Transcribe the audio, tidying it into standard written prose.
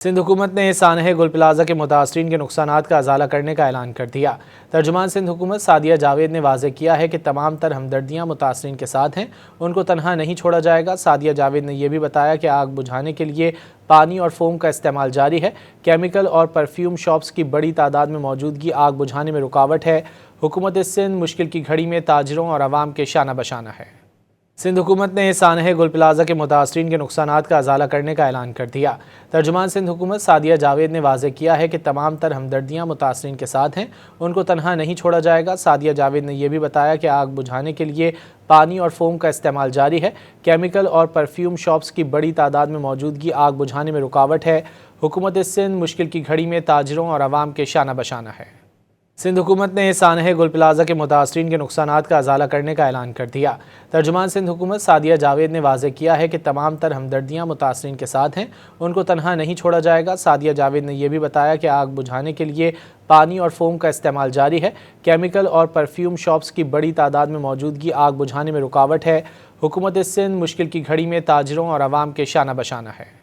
सिंध हुकूमत ने सानह गुल प्लाजा के मुतासरीन के नुकसानात का अजाला करने का ऐलान कर दिया। तर्जुमान सिंध हुकूमत सादिया जावेद ने वाज़ेह किया है कि तमाम तर हमदर्दियाँ मुतासरीन के साथ हैं, उनको तनहा नहीं छोड़ा जाएगा। सादिया जावेद ने यह भी बताया कि आग बुझाने के लिए पानी और फोम का इस्तेमाल जारी है। केमिकल और परफ्यूम शॉप्स की बड़ी तादाद में मौजूदगी आग बुझाने में रुकावट है। हुकूमत सिंध मुश्किल की घड़ी में ताजरों और आवाम के शाना बशाना है। सिंध हुकूमत ने सानह गुल प्लाजा के मुतासरीन के नुकसानात का अजाला करने का ऐलान कर दिया। तर्जुमान सिंध हुकूमत सादिया जावेद ने वाज़ेह किया है कि तमाम तर हमदर्दियाँ मुतासरीन के साथ हैं, उनको तनहा नहीं छोड़ा जाएगा। सादिया जावेद ने यह भी बताया कि आग बुझाने के लिए पानी और फोम का इस्तेमाल जारी है। केमिकल और परफ्यूम शॉप्स की बड़ी तादाद में मौजूदगी आग बुझाने में रुकावट है। हुकूमत सिंध मुश्किल की घड़ी में ताजरों और आवाम के शाना बशाना है। सिंध हुकूमत ने सानह गुल प्लाजा के मुतासरीन के नुकसानात का अजाला करने का ऐलान कर दिया। तर्जुमान सिंध हुकूमत सादिया जावेद ने वाज़ेह किया है कि तमाम तर हमदर्दियाँ मुतासरीन के साथ हैं, उनको तनहा नहीं छोड़ा जाएगा। सादिया जावेद ने यह भी बताया कि आग बुझाने के लिए पानी और फोम का इस्तेमाल जारी है। केमिकल और परफ्यूम शॉप्स की बड़ी तादाद में मौजूदगी आग बुझाने में रुकावट है। हुकूमत सिंध मुश्किल की घड़ी में ताजरों और आवाम के शाना बशाना है।